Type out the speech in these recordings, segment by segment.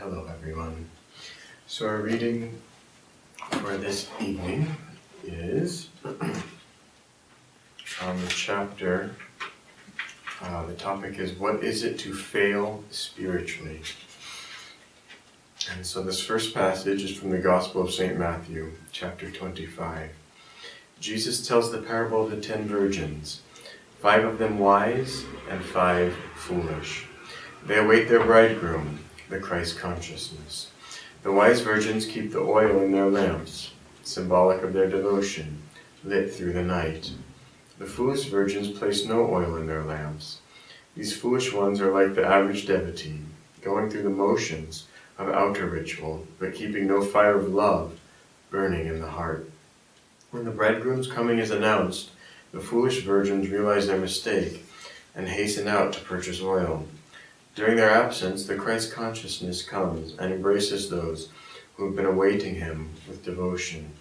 Hello everyone. So our reading for this evening is on the chapter, the topic is, what is it to fail spiritually? And so this first passage is from the Gospel of St. Matthew, chapter 25. Jesus tells the parable of the 10 virgins, 5 of them wise and 5 foolish. They await their bridegroom, the Christ consciousness. The wise virgins keep the oil in their lamps, symbolic of their devotion, lit through the night. The foolish virgins place no oil in their lamps. These foolish ones are like the average devotee, going through the motions of outer ritual, but keeping no fire of love burning in the heart. When the bridegroom's coming is announced, the foolish virgins realize their mistake and hasten out to purchase oil. During their absence, the Christ consciousness comes and embraces those who have been awaiting him with devotion.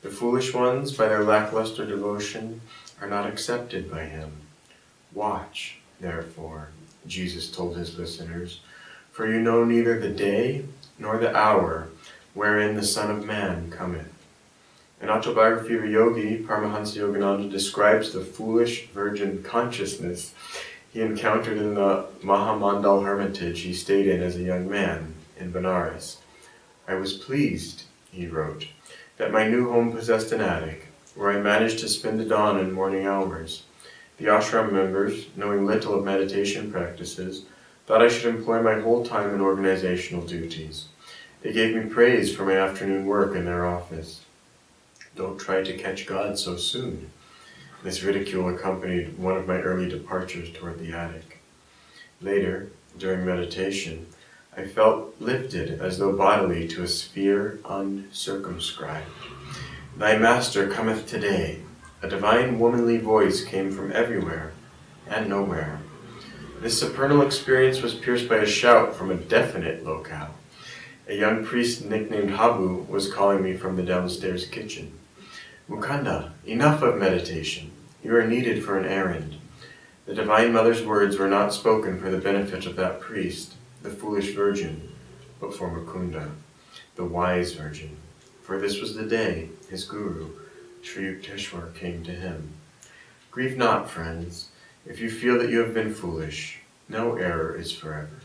The foolish ones, by their lackluster devotion, are not accepted by him. Watch, therefore, Jesus told his listeners, for you know neither the day nor the hour wherein the Son of Man cometh. In Autobiography of a Yogi, Paramahansa Yogananda describes the foolish virgin consciousness he encountered in the Mahamandal hermitage he stayed in as a young man in Benares. I was pleased, he wrote, that my new home possessed an attic, where I managed to spend the dawn and morning hours. The ashram members, knowing little of meditation practices, thought I should employ my whole time in organizational duties. They gave me praise for my afternoon work in their office. Don't try to catch God so soon. This ridicule accompanied one of my early departures toward the attic. Later, during meditation, I felt lifted as though bodily to a sphere uncircumscribed. Thy Master cometh today. A divine womanly voice came from everywhere and nowhere. This supernal experience was pierced by a shout from a definite locale. A young priest nicknamed Habu was calling me from the downstairs kitchen. Mukunda, enough of meditation. You are needed for an errand. The Divine Mother's words were not spoken for the benefit of that priest, the foolish virgin, but for Mukunda, the wise virgin. For this was the day his guru, Sri Yukteswar, came to him. Grieve not, friends, if you feel that you have been foolish. No error is forever.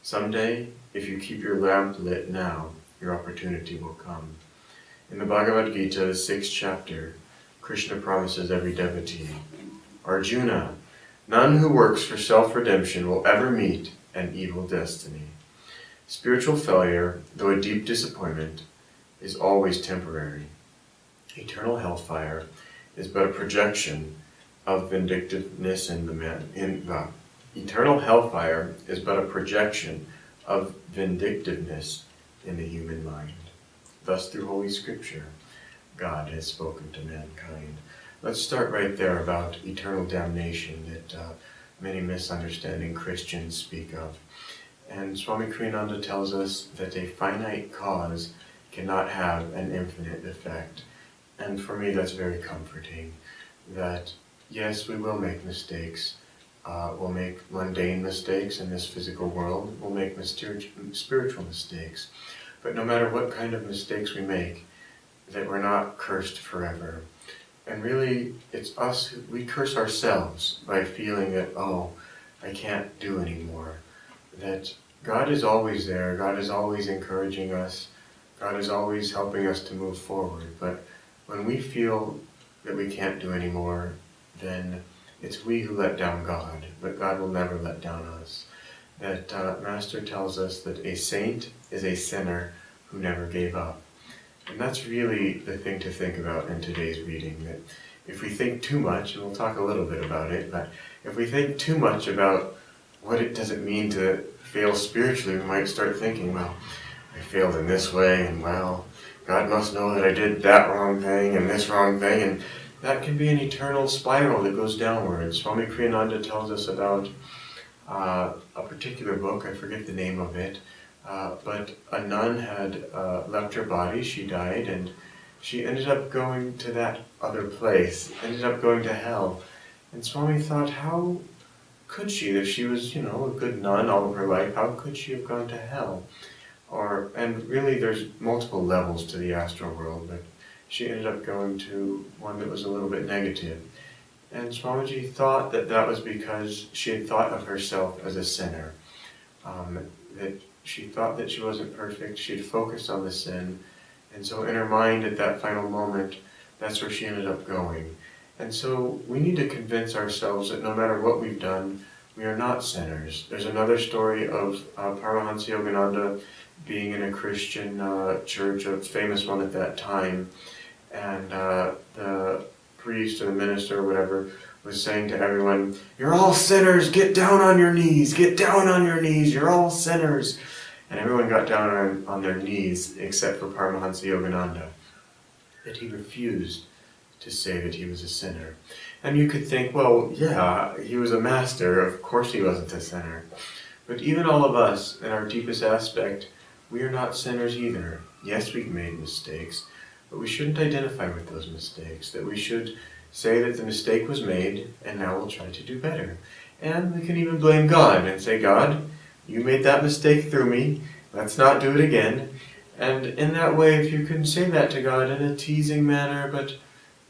Someday, if you keep your lamp lit now, your opportunity will come. In the Bhagavad Gita, the 6th chapter, Krishna promises every devotee, Arjuna, none who works for self-redemption will ever meet an evil destiny. Spiritual failure, though a deep disappointment, is always temporary. Eternal hellfire is but a projection of vindictiveness in the man. Eternal hellfire is but a projection of vindictiveness in the human mind. Thus, through Holy Scripture, God has spoken to mankind. Let's start right there about eternal damnation that many misunderstanding Christians speak of. And Swami Kriyananda tells us that a finite cause cannot have an infinite effect. And for me, that's very comforting. That, yes, we will make mistakes. We'll make mundane mistakes in this physical world. We'll make spiritual mistakes. But no matter what kind of mistakes we make, that we're not cursed forever. And really, it's us, we curse ourselves by feeling that, oh, I can't do anymore. That God is always there, God is always encouraging us, God is always helping us to move forward. But when we feel that we can't do anymore, then it's we who let down God, but God will never let down us. That Master tells us that a saint is a sinner who never gave up. And that's really the thing to think about in today's reading, that if we think too much, and we'll talk a little bit about it, but if we think too much about what it does it mean to fail spiritually, we might start thinking, well, I failed in this way, and well, God must know that I did that wrong thing and this wrong thing, and that can be an eternal spiral that goes downwards. Swami Kriyananda tells us about a particular book, I forget the name of it, but a nun had left her body, she died, and she ended up going to that other place, ended up going to hell. And Swami thought, how could she, if she was, a good nun all of her life, how could she have gone to hell? And really there's multiple levels to the astral world, but she ended up going to one that was a little bit negative. And Swamiji thought that that was because she had thought of herself as a sinner. That she thought that she wasn't perfect, she had focused on the sin, and so in her mind at that final moment, that's where she ended up going. And so we need to convince ourselves that no matter what we've done, we are not sinners. There's another story of Paramahansa Yogananda being in a Christian church, a famous one at that time, and the priest or the minister or whatever was saying to everyone, "You're all sinners, get down on your knees, get down on your knees, you're all sinners." And everyone got down on their knees except for Paramahansa Yogananda. That he refused to say that he was a sinner. And you could think, well, yeah, he was a master, of course he wasn't a sinner. But even all of us, in our deepest aspect, we are not sinners either. Yes, we've made mistakes, but we shouldn't identify with those mistakes, that we should say that the mistake was made, and now we'll try to do better. And we can even blame God and say, "God, you made that mistake through me, let's not do it again." And in that way, if you can say that to God in a teasing manner, but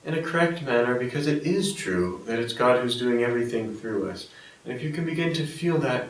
in a correct manner, because it is true that it's God who's doing everything through us. And if you can begin to feel that,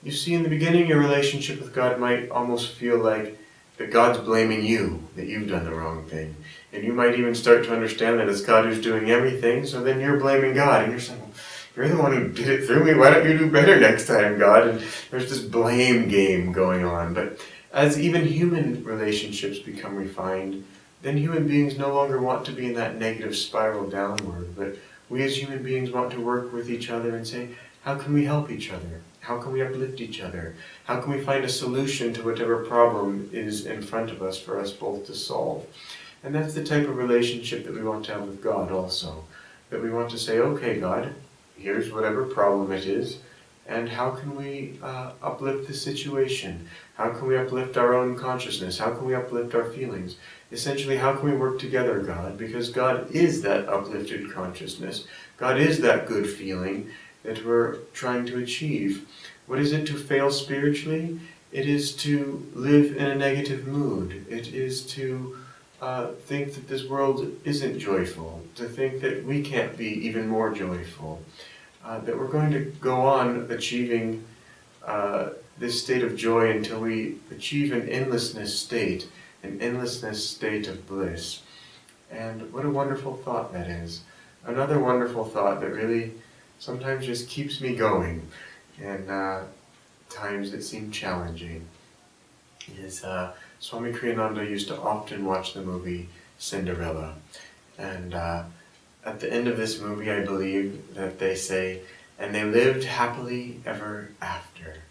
you see in the beginning your relationship with God might almost feel like that God's blaming you, that you've done the wrong thing. And you might even start to understand that it's God who's doing everything, so then you're blaming God, and you're saying, "Well, you're the one who did it through me, why don't you do better next time, God?" And there's this blame game going on. But as even human relationships become refined, then human beings no longer want to be in that negative spiral downward, but we as human beings want to work with each other and say, how can we help each other? How can we uplift each other? How can we find a solution to whatever problem is in front of us for us both to solve? And that's the type of relationship that we want to have with God also. That we want to say, okay, God, here's whatever problem it is, and how can we uplift the situation? How can we uplift our own consciousness? How can we uplift our feelings? Essentially, how can we work together, God? Because God is that uplifted consciousness. God is that good feeling that we're trying to achieve. What is it to fail spiritually? It is to live in a negative mood. It is to think that this world isn't joyful, to think that we can't be even more joyful, that we're going to go on achieving this state of joy until we achieve an endlessness state of bliss. And what a wonderful thought that is. Another wonderful thought that really sometimes just keeps me going in times that seem challenging is Swami Kriyananda used to often watch the movie Cinderella. And at the end of this movie, I believe that they say, "And they lived happily ever after."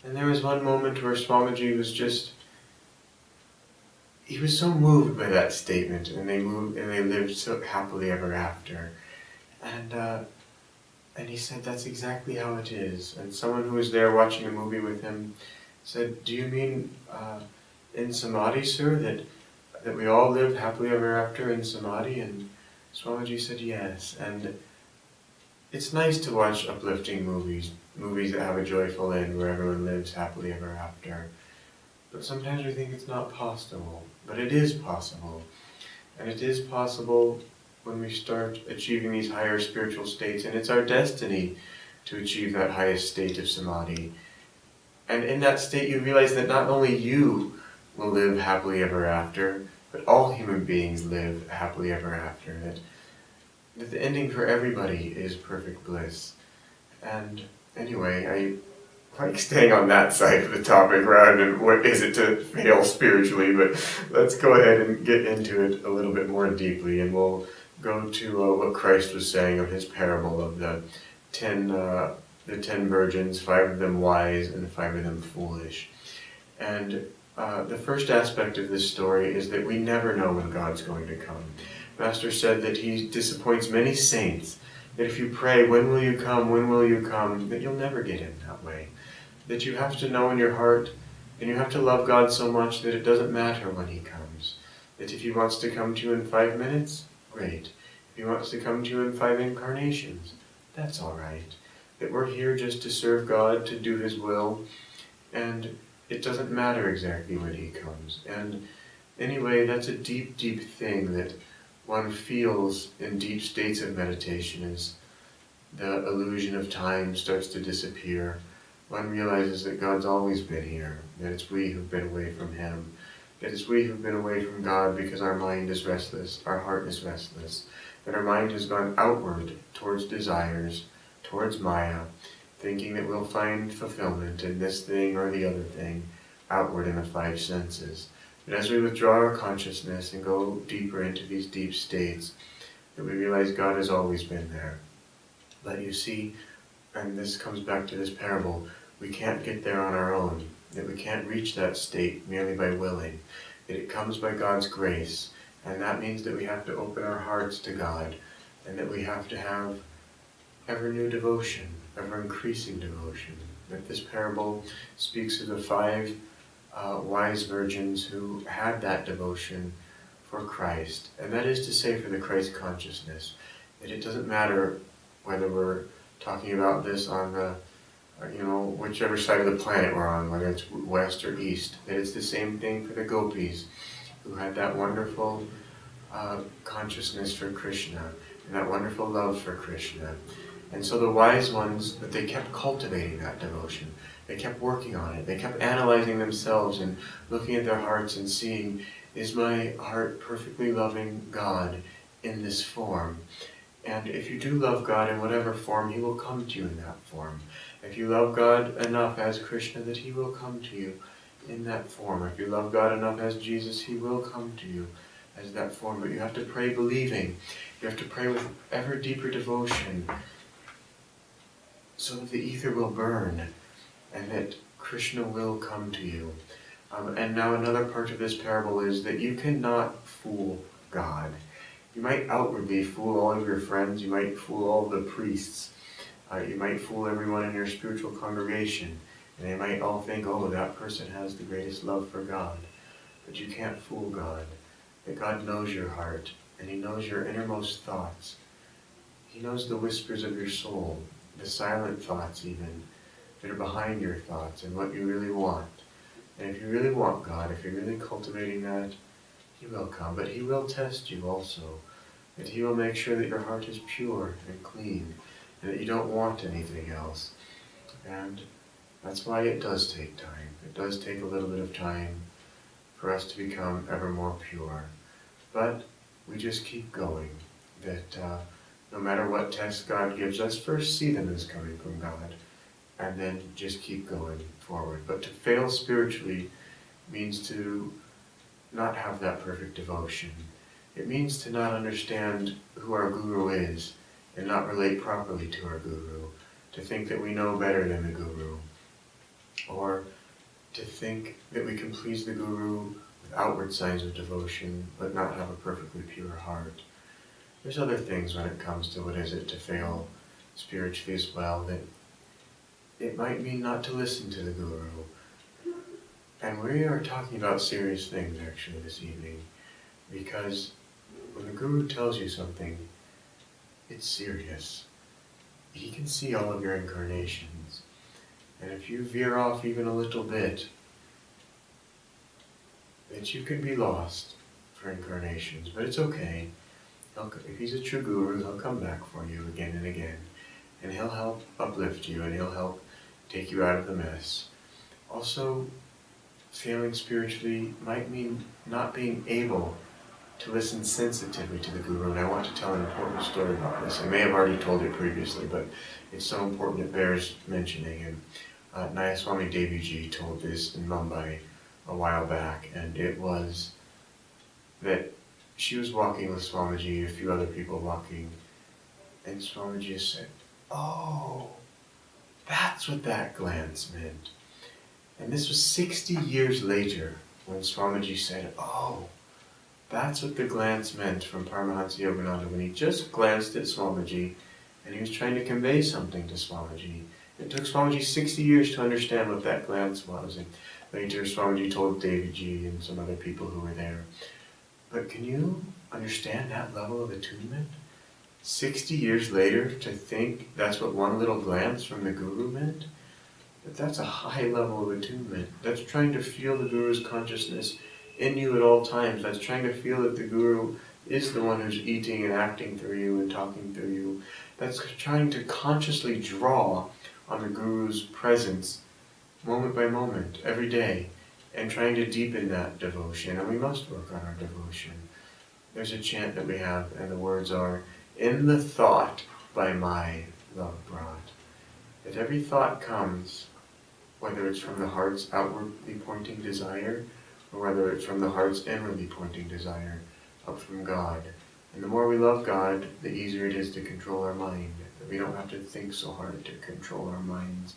And there was one moment where Swamiji was he was so moved by that statement, and they lived so happily ever after. And he said, that's exactly how it is. And someone who was there watching the movie with him said, "Do you mean in Samadhi, sir, that we all live happily ever after in Samadhi?" And Swamiji said, yes. And it's nice to watch uplifting movies that have a joyful end where everyone lives happily ever after. But sometimes we think it's not possible. But it is possible. And it is possible when we start achieving these higher spiritual states, and it's our destiny to achieve that highest state of Samadhi. And in that state you realize that not only you will live happily ever after, but all human beings live happily ever after. That the ending for everybody is perfect bliss. And anyway, I like staying on that side of the topic rather than what is it to fail spiritually, but let's go ahead and get into it a little bit more deeply, and we'll go to what Christ was saying of his parable of the 10 virgins, 5 of them wise and 5 of them foolish. And the first aspect of this story is that we never know when God's going to come. Master said that he disappoints many saints, that if you pray, "When will you come, when will you come?" that you'll never get him that way. That you have to know in your heart, and you have to love God so much that it doesn't matter when he comes. That if he wants to come to you in 5 minutes, great. If he wants to come to you in 5 incarnations, that's all right. That we're here just to serve God, to do his will. And it doesn't matter exactly when he comes. And anyway, that's a deep, deep thing that one feels in deep states of meditation as the illusion of time starts to disappear. One realizes that God's always been here, that it's we who've been away from him, that it's we who've been away from God because our mind is restless, our heart is restless, that our mind has gone outward towards desires, towards Maya, thinking that we'll find fulfillment in this thing or the other thing, outward in the five senses. But as we withdraw our consciousness and go deeper into these deep states, that we realize God has always been there. But you see, and this comes back to this parable, we can't get there on our own, that we can't reach that state merely by willing, that it comes by God's grace, and that means that we have to open our hearts to God, and that we have to have ever new devotion, ever increasing devotion. That this parable speaks of the five wise virgins who had that devotion for Christ, and that is to say for the Christ consciousness, that it doesn't matter whether we're talking about this on the whichever side of the planet we're on, whether it's west or east, that it's the same thing for the gopis who had that wonderful consciousness for Krishna and that wonderful love for Krishna. And so the wise ones, that they kept cultivating that devotion. They kept working on it. They kept analyzing themselves and looking at their hearts and seeing, is my heart perfectly loving God in this form? And if you do love God in whatever form, he will come to you in that form. If you love God enough as Krishna, that he will come to you in that form. If you love God enough as Jesus, he will come to you as that form. But you have to pray believing. You have to pray with ever deeper devotion so that the ether will burn and that Krishna will come to you. And now another part of this parable is that you cannot fool God. You might outwardly fool all of your friends, you might fool all the priests, you might fool everyone in your spiritual congregation, and they might all think, oh, that person has the greatest love for God. But you can't fool God. That God knows your heart, and he knows your innermost thoughts. He knows the whispers of your soul, the silent thoughts even, that are behind your thoughts, and what you really want. And if you really want God, if you're really cultivating that, he will come, but he will test you also. That he will make sure that your heart is pure and clean, and that you don't want anything else. And that's why it does take time. It does take a little bit of time for us to become ever more pure. But we just keep going. That no matter what tests God gives us, first see them as coming from God, and then just keep going forward. But to fail spiritually means to not have that perfect devotion. It means to not understand who our guru is and not relate properly to our guru, to think that we know better than the guru, or to think that we can please the guru with outward signs of devotion but not have a perfectly pure heart. There's other things when it comes to what is it to fail spiritually as well, that it might mean not to listen to the guru. And we are talking about serious things actually this evening, because when the guru tells you something, it's serious. He can see all of your incarnations. And if you veer off even a little bit, that you can be lost for incarnations. But it's okay. If he's a true guru, he'll come back for you again and again. And he'll help uplift you, and he'll help take you out of the mess. Also, failing spiritually might mean not being able to listen sensitively to the guru. And I want to tell an important story about this. I may have already told it previously, but it's so important it bears mentioning. And Nayaswami Deviji told this in Mumbai a while back, and it was that she was walking with Swamiji, a few other people walking, and Swamiji said, "Oh, that's what that glance meant." And this was 60 years later when Swamiji said, "Oh, that's what the glance meant," from Paramahansa Yogananda, when he just glanced at Swamiji and he was trying to convey something to Swamiji. It took Swamiji 60 years to understand what that glance was, and later Swamiji told Deviji and some other people who were there. But can you understand that level of attunement? 60 years later to think that's what one little glance from the guru meant? But that's a high level of attunement. That's trying to feel the Guru's consciousness in you at all times. That's trying to feel that the Guru is the one who's eating and acting through you and talking through you. That's trying to consciously draw on the Guru's presence moment by moment, every day, and trying to deepen that devotion. And we must work on our devotion. There's a chant that we have, and the words are, "In the thought by my love brought." That every thought comes, whether it's from the heart's outwardly pointing desire, or whether it's from the heart's inwardly pointing desire, up from God. And the more we love God, the easier it is to control our mind. That we don't have to think so hard to control our minds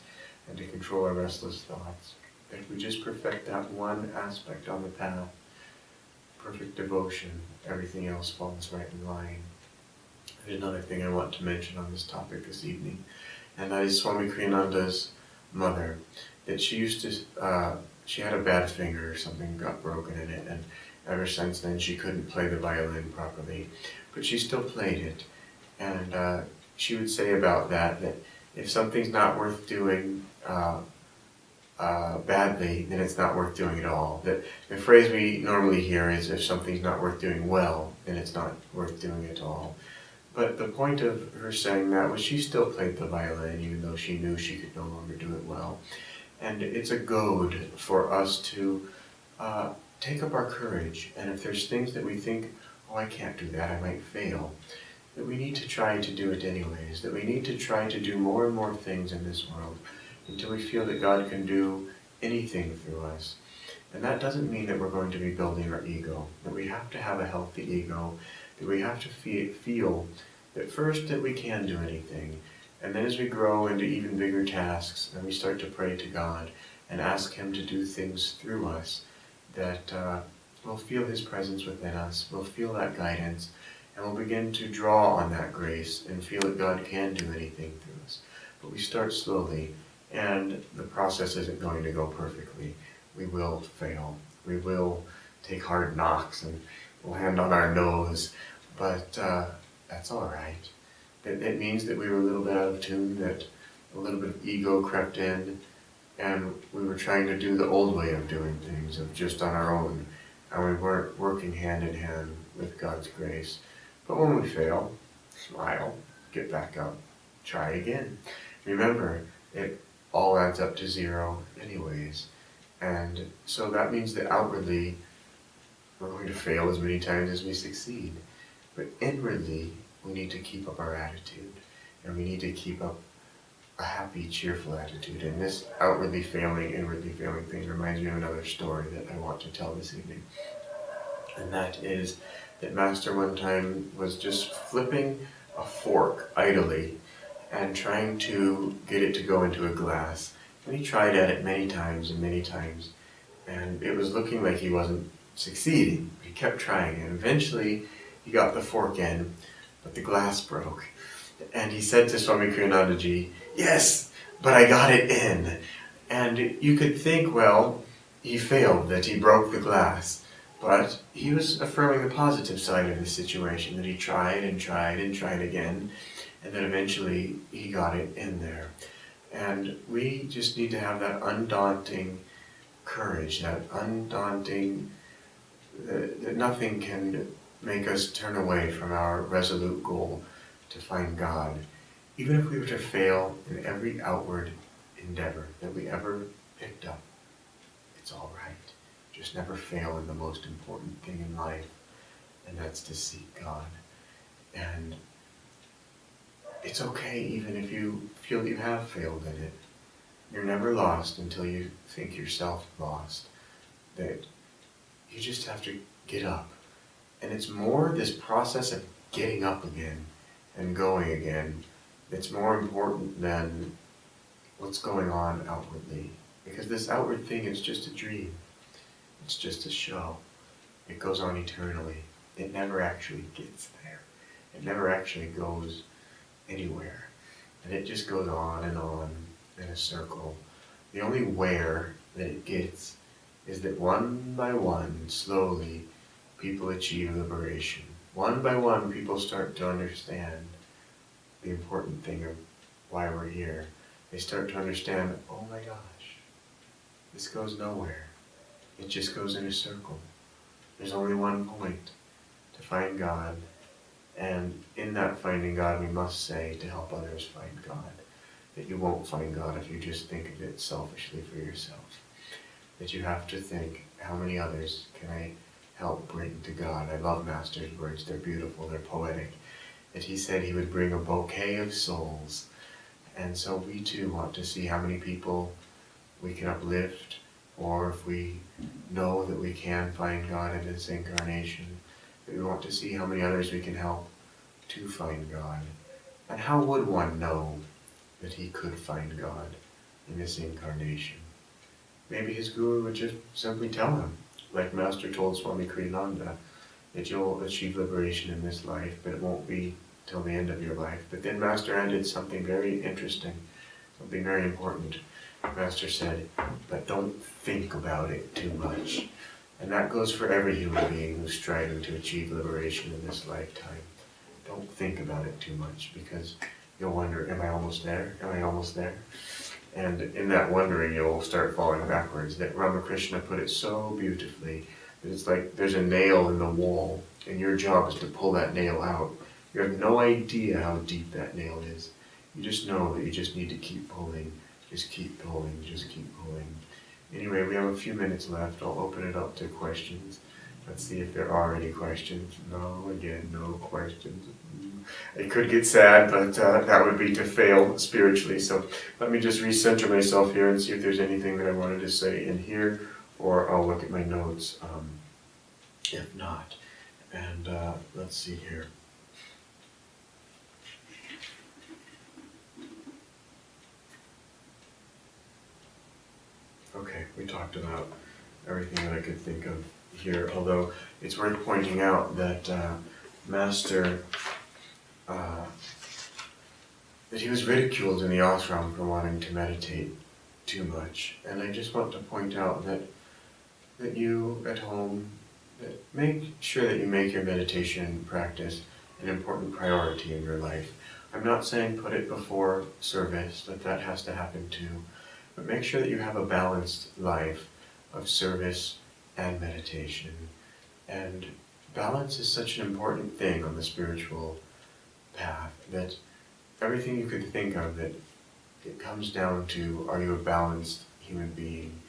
and to control our restless thoughts. That if we just perfect that one aspect on the path, perfect devotion, everything else falls right in line. There's another thing I want to mention on this topic this evening, and that is Swami Kriyananda's mother. That she used to, she had a bad finger or something got broken in it, and ever since then she couldn't play the violin properly, but she still played it. And she would say about that if something's not worth doing badly, then it's not worth doing at all. The phrase we normally hear is, if something's not worth doing well, then it's not worth doing at all. But the point of her saying that was she still played the violin, even though she knew she could no longer do it well. And it's a goad for us to take up our courage. And if there's things that we think, oh, I can't do that, I might fail, that we need to try to do it anyways. That we need to try to do more and more things in this world until we feel that God can do anything through us. And that doesn't mean that we're going to be building our ego. That we have to have a healthy ego. That we have to feel that first that we can do anything. And then as we grow into even bigger tasks and we start to pray to God and ask Him to do things through us, that we'll feel His presence within us, we'll feel that guidance, and we'll begin to draw on that grace and feel that God can do anything through us. But we start slowly, and the process isn't going to go perfectly. We will fail. We will take hard knocks and we'll land on our nose, but that's all right. It means that we were a little bit out of tune, that a little bit of ego crept in, and we were trying to do the old way of doing things, of just on our own, and we weren't working hand in hand with God's grace. But when we fail, smile, get back up, try again. Remember, it all adds up to zero anyways. And so that means that outwardly, we're going to fail as many times as we succeed. But inwardly, we need to keep up our attitude, and we need to keep up a happy, cheerful attitude. And this outwardly failing, inwardly failing thing reminds me of another story that I want to tell this evening. And that is that Master one time was just flipping a fork idly and trying to get it to go into a glass. And he tried at it many times, and it was looking like he wasn't succeeding. He kept trying, and eventually he got the fork in, but the glass broke. And he said to Swami Kriyanandaji, "Yes, but I got it in." And you could think, well, he failed, that he broke the glass. But he was affirming the positive side of the situation, that he tried and tried and tried again, and then eventually he got it in there. And we just need to have that undaunting courage, that undaunting, that nothing can make us turn away from our resolute goal to find God. Even if we were to fail in every outward endeavor that we ever picked up, it's all right. Just never fail in the most important thing in life, and that's to seek God. And it's okay even if you feel you have failed in it. You're never lost until you think yourself lost. That you just have to get up. And it's more this process of getting up again and going again that's more important than what's going on outwardly. Because this outward thing is just a dream. It's just a show. It goes on eternally. It never actually gets there. It never actually goes anywhere. And it just goes on in a circle. The only where that it gets is that one by one, slowly, people achieve liberation. One by one, people start to understand the important thing of why we're here. they start to understand, oh my gosh, this goes nowhere. It just goes in a circle. There's only one point, to find God. And in that finding God, we must say, to help others find God, that you won't find God if you just think of it selfishly for yourself. That you have to think, how many others can I help bring to God? I love Master's words. They're beautiful. They're poetic. That he said he would bring a bouquet of souls. And so we too want to see how many people we can uplift, or if we know that we can find God in this incarnation, that we want to see how many others we can help to find God. And how would one know that he could find God in this incarnation? Maybe his guru would just simply tell him, like Master told Swami Kriyananda, that you'll achieve liberation in this life, but it won't be till the end of your life. But then Master ended something very interesting, something very important. Master said, but don't think about it too much. And that goes for every human being who's striving to achieve liberation in this lifetime. Don't think about it too much, because you'll wonder, am I almost there? Am I almost there? And in that wondering, you'll start falling backwards. That Ramakrishna put it so beautifully, that it's like there's a nail in the wall, and your job is to pull that nail out. You have no idea how deep that nail is. You just know that you just need to keep pulling. Just keep pulling, just keep pulling. Anyway, we have a few minutes left. I'll open it up to questions. Let's see if there are any questions. No, again, no questions. It could get sad, but that would be to fail spiritually. So let me just recenter myself here and see if there's anything that I wanted to say in here, or I'll look at my notes if not. And let's see here. Okay, we talked about everything that I could think of here, although it's worth pointing out that Master, that he was ridiculed in the ashram for wanting to meditate too much. And I just want to point out that you at home, that make sure that you make your meditation practice an important priority in your life. I'm not saying put it before service, that has to happen too. But make sure that you have a balanced life of service and meditation. And balance is such an important thing on the spiritual path, that everything you could think of, that it comes down to, are you a balanced human being?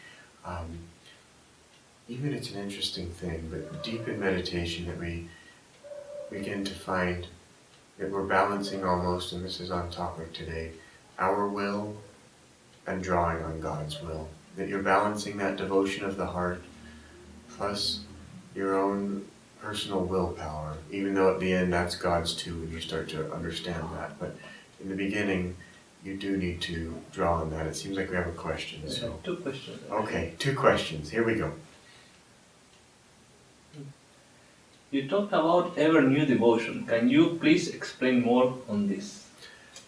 Even it's an interesting thing, but deep in meditation that we begin to find that we're balancing almost, and this is on topic today, our will and drawing on God's will. That you're balancing that devotion of the heart plus your own personal willpower, even though at the end that's God's too, and you start to understand that. But in the beginning, you do need to draw on that. It seems like we have a question. So. 2 questions. Okay, 2 questions. Here we go. You talked about ever new devotion. Can you please explain more on this?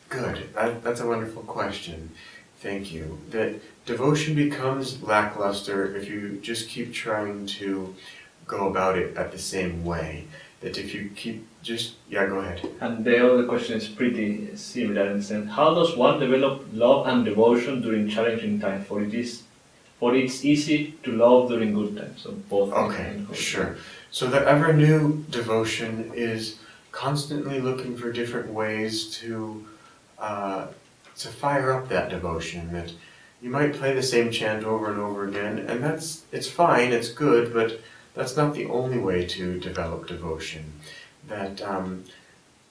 Good. That's a wonderful question. Thank you. That devotion becomes lackluster if you just keep trying to go about it at the same way. That if you keep go ahead. And the other question is pretty similar in the sense, how does one develop love and devotion during challenging times? For it's easy to love during good times. So both. Okay, sure. So the ever new devotion is constantly looking for different ways to fire up that devotion. That you might play the same chant over and over again, and it's fine, it's good, but that's not the only way to develop devotion. That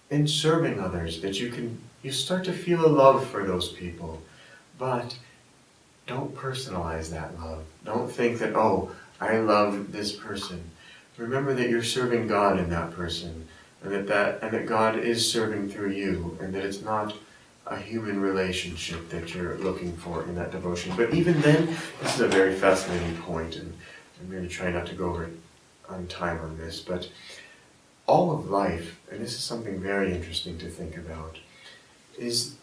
in serving others, that you start to feel a love for those people, but don't personalize that love. Don't think that, oh, I love this person. Remember that you're serving God in that person, and that God is serving through you, and that it's not a human relationship that you're looking for in that devotion. But even then, this is a very fascinating point, and I'm going to try not to go over on time on this, but all of life, and this is something very interesting to think about, is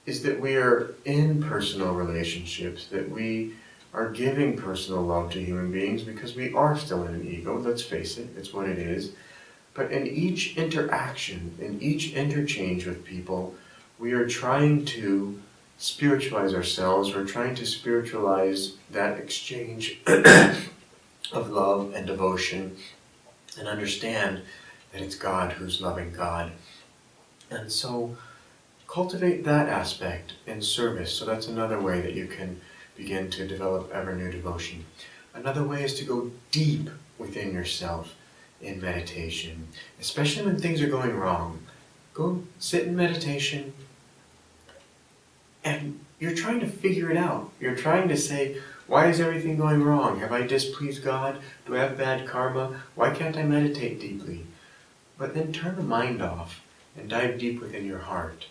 that we are in personal relationships, that we are giving personal love to human beings because we are still in an ego, let's face it, it's what it is. But in each interaction, in each interchange with people, we are trying to spiritualize ourselves. We're trying to spiritualize that exchange of love and devotion and understand that it's God who's loving God. And so cultivate that aspect in service. So that's another way that you can begin to develop ever new devotion. Another way is to go deep within yourself in meditation, especially when things are going wrong. Go sit in meditation and you're trying to figure it out. You're trying to say, why is everything going wrong? Have I displeased God? Do I have bad karma? Why can't I meditate deeply? But then turn the mind off and dive deep within your heart.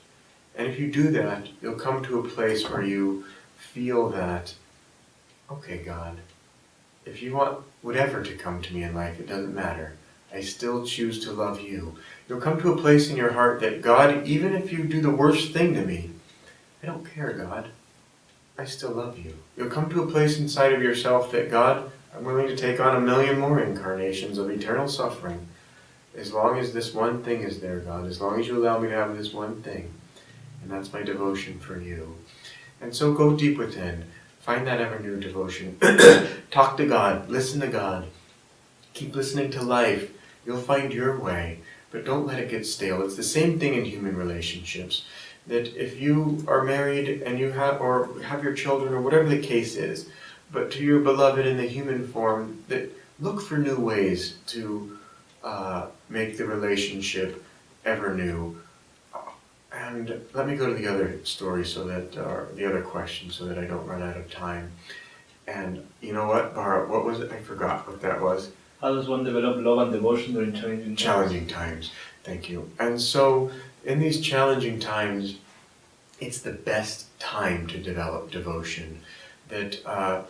And if you do that, you'll come to a place where you feel that, okay, God, if you want whatever to come to me in life, it doesn't matter. I still choose to love you. You'll come to a place in your heart that, God, even if you do the worst thing to me, I don't care, God. I still love you. You'll come to a place inside of yourself that, God, I'm willing to take on 1,000,000 more incarnations of eternal suffering. As long as this one thing is there, God, as long as you allow me to have this one thing. And that's my devotion for you. And so go deep within. Find that ever new devotion. Talk to God. Listen to God. Keep listening to life. You'll find your way. But don't let it get stale. It's the same thing in human relationships. That if you are married and you have your children or whatever the case is, but to your beloved in the human form, that look for new ways to make the relationship ever new. And let me go to the other story the other question so that I don't run out of time. And you know what, Bara, what was it? I forgot what that was. How does one develop love and devotion during challenging times? Challenging times, thank you. And so, in these challenging times, it's the best time to develop devotion. That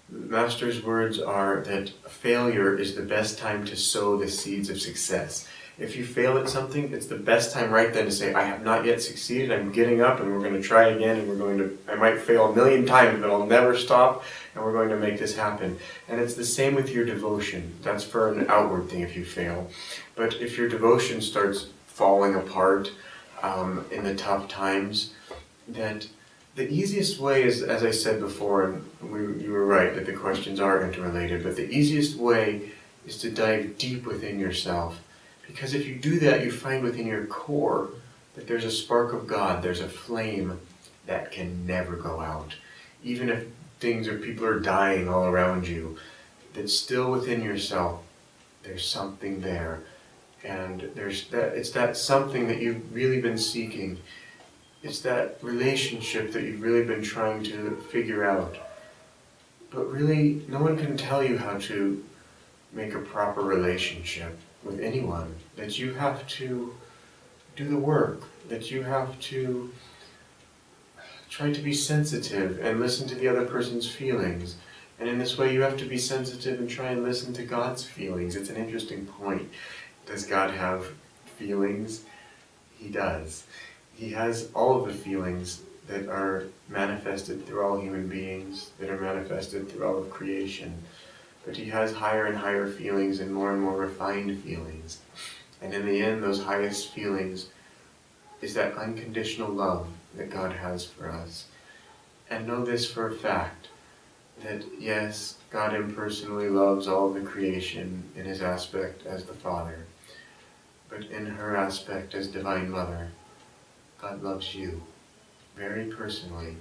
Master's words are that failure is the best time to sow the seeds of success. If you fail at something, it's the best time right then to say, I have not yet succeeded, I'm getting up and we're going to try again and I might fail 1,000,000 times, but I'll never stop and we're going to make this happen. And it's the same with your devotion. That's for an outward thing if you fail. But if your devotion starts falling apart in the tough times, that the easiest way is, as I said before, and you were right that the questions are interrelated, but the easiest way is to dive deep within yourself. Because if you do that, you find within your core that there's a spark of God, there's a flame that can never go out. Even if things or people are dying all around you, that still within yourself, there's something there. And it's that something that you've really been seeking. It's that relationship that you've really been trying to figure out. But really, no one can tell you how to make a proper relationship with anyone. That you have to do the work. That you have to try to be sensitive and listen to the other person's feelings. And in this way you have to be sensitive and try and listen to God's feelings. It's an interesting point. Does God have feelings? He does. He has all of the feelings that are manifested through all human beings, that are manifested through all of creation. But he has higher and higher feelings and more refined feelings. And in the end, those highest feelings is that unconditional love that God has for us. And know this for a fact, that yes, God impersonally loves all of the creation in his aspect as the Father. But in her aspect as Divine Mother, God loves you very personally.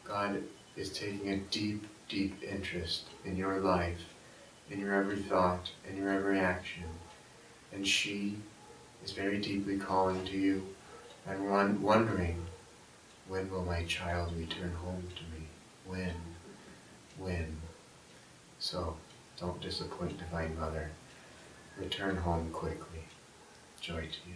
God is taking a deep, deep interest in your life, in your every thought, in your every action. And she is very deeply calling to you and wondering, when will my child return home to me? When? So, don't disappoint Divine Mother. Return home quickly. Joy to you.